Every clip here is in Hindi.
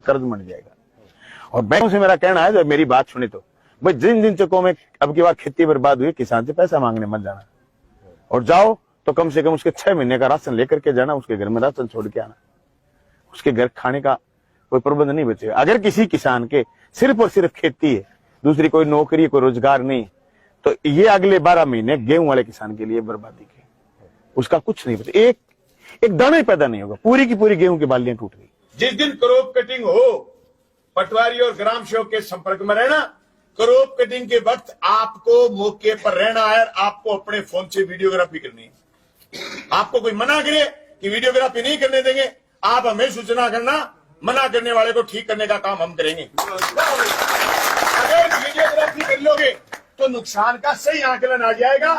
कर्ज बन जाएगा। और बैंकों से मेरा कहना है, जब मेरी बात सुनी तो भाई जिन चक्कों में अब की बार खेती बर्बाद हुई, किसान से पैसा मांगने मत जाना, और जाओ तो कम से कम उसके 6 महीने का राशन लेकर के जाना, उसके घर में राशन छोड़ के आना, उसके घर खाने का कोई प्रबंध नहीं बचेगा। अगर किसी किसान के सिर्फ और सिर्फ खेती है, दूसरी कोई नौकरी कोई रोजगार नहीं, तो ये अगले 12 महीने गेहूं वाले किसान के लिए बर्बादी के, उसका कुछ नहीं बचे, एक दाना ही पैदा नहीं होगा, पूरी की पूरी गेहूं की बालियां टूट गई। जिस दिन क्रॉप कटिंग हो, पटवारी और ग्राम सेवक के संपर्क में रहना। क्रॉप कटिंग के वक्त आपको मौके पर रहना है, आपको अपने फोन से वीडियोग्राफी करनी है। आपको कोई मना करे कि वीडियोग्राफी नहीं करने देंगे, आप हमें सूचना करना, मना करने वाले को ठीक करने का काम हम करेंगे। अगर वीडियोग्राफी कर लोगे तो नुकसान का सही आकलन आ जाएगा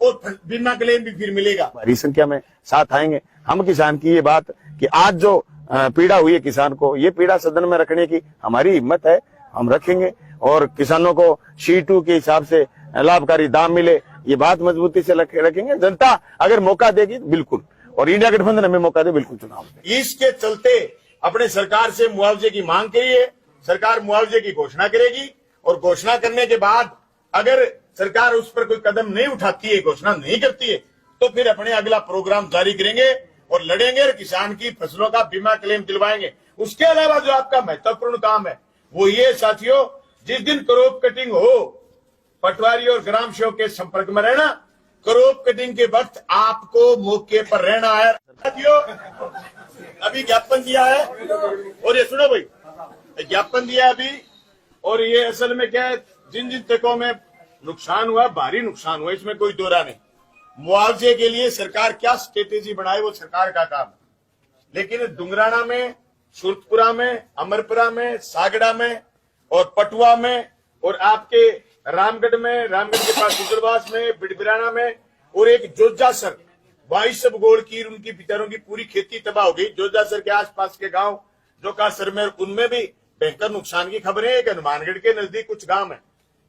और बीमा क्लेम भी फिर मिलेगा। बड़ी संख्या में साथ आएंगे हम किसान की ये बात कि आज जो पीड़ा हुई है किसान को, ये पीड़ा सदन में रखने की हमारी हिम्मत है, हम रखेंगे और किसानों को C2 के हिसाब से लाभकारी दाम मिले, ये बात मजबूती से रखेंगे। जनता अगर मौका देगी बिल्कुल, और इंडिया गठबंधन हमें मौका दे बिल्कुल चुनाव। इसके चलते अपने सरकार से मुआवजे की मांग करी है, सरकार मुआवजे की घोषणा करेगी और घोषणा करने के बाद अगर सरकार उस पर कोई कदम नहीं उठाती है, घोषणा नहीं करती है, तो फिर अपने अगला प्रोग्राम जारी करेंगे और लड़ेंगे और किसान की फसलों का बीमा क्लेम दिलवाएंगे। उसके अलावा जो आपका महत्वपूर्ण काम है वो ये साथियों, जिस दिन क्रॉप कटिंग हो, पटवारी और ग्राम सेवक के संपर्क में रहना। क्रॉप कटिंग के वक्त आपको मौके पर रहना है। साथियों अभी ज्ञापन दिया है, और ये सुनो भाई, ज्ञापन दिया अभी, और ये असल में क्या है, जिन तकों में नुकसान हुआ, भारी नुकसान हुआ, इसमें कोई दो राय नहीं। मुआवजे के लिए सरकार क्या स्ट्रेटेजी बनाए वो सरकार का काम है, लेकिन डुंगराना में, सुरतपुरा में, अमरपुरा में, सागड़ा में और पटुआ में और आपके रामगढ़ में, रामगढ़ के पास गुजरवास में, बिड़बिराना में और एक जोजासर 22 गोड़ की, उनकी बेचारों की पूरी खेती तबाह हो गई। जोजासर के आसपास के गांव जो कासर में, उनमें भी भयंकर नुकसान की खबरें हैं। हनुमानगढ़ के नजदीक कुछ गांव है,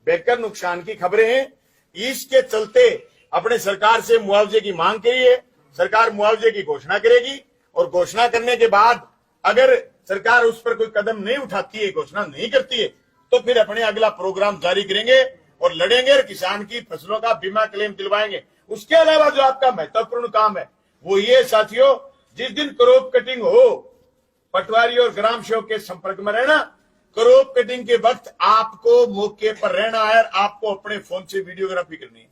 भयंकर नुकसान की खबरें हैं। इसके चलते अपने सरकार से मुआवजे की मांग करी है, सरकार मुआवजे की घोषणा करेगी और घोषणा करने के बाद अगर सरकार उस पर कोई कदम नहीं उठाती है, घोषणा नहीं करती है, तो फिर अपने अगला प्रोग्राम जारी करेंगे और लड़ेंगे और किसान की फसलों का बीमा क्लेम दिलवाएंगे। उसके अलावा जो आपका महत्वपूर्ण काम है वो ये साथियों, जिस दिन क्रॉप कटिंग हो, पटवारी और ग्राम सेवक के संपर्क में रहना। क्रॉप कटिंग के वक्त आपको मौके पर रहना है, आपको अपने फोन से वीडियोग्राफी करनी है।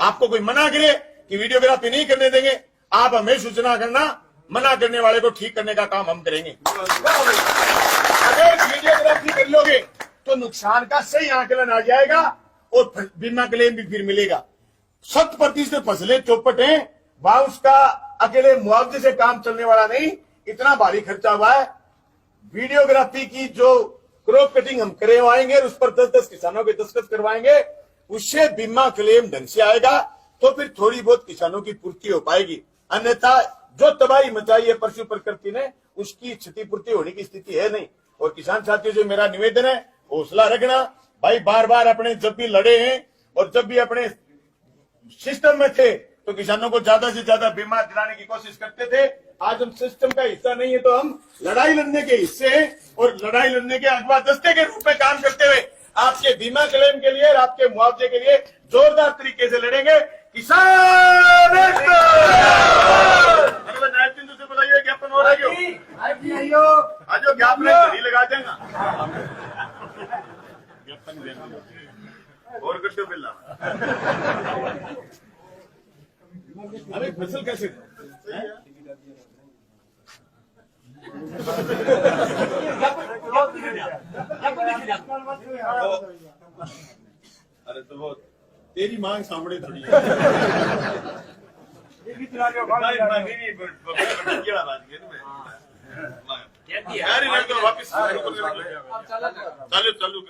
आपको कोई मना करे कि वीडियोग्राफी नहीं करने देंगे, आप हमें सूचना करना, मना करने वाले को ठीक करने का काम हम करेंगे। अगर वीडियोग्राफी कर लोगे तो नुकसान का सही आकलन आ जाएगा और बीमा क्लेम भी फिर मिलेगा। 100% फसलें चौपट हैं, वहां उसका अकेले मुआवजे से काम चलने वाला नहीं, इतना भारी खर्चा हुआ है। वीडियोग्राफी की जो क्रॉप कटिंग हम करवाएंगे, उस पर 10-10 किसानों के दस्तखत करवाएंगे, उससे बीमा क्लेम ढंग से आएगा, तो फिर थोड़ी बहुत किसानों की पूर्ति हो पाएगी। अन्यथा जो तबाही मचाई है पशु प्रकृति ने, उसकी क्षतिपूर्ति होने की स्थिति है नहीं। और किसान साथियों से मेरा निवेदन है, हौसला रखना भाई। बार बार अपने जब भी लड़े हैं और जब भी अपने सिस्टम में थे तो किसानों को ज्यादा से ज्यादा बीमा दिलाने की कोशिश करते थे। आज हम सिस्टम का हिस्सा नहीं है तो हम लड़ाई लड़ने के हिस्से हैं, और लड़ाई लड़ने के अगवा दस्ते के रूप में काम करते हुए आपके बीमा क्लेम के लिए और आपके मुआवजे के लिए जोरदार तरीके से लड़ेंगे। किसान से बुलाइए, ज्ञापन हो रहा है, आज ज्ञापन लगा देगा और गड्ढे बिल्ला। अरे फसल कैसे अरे तो वो तेरी मांग सामने थोड़ी है। वापिस चालू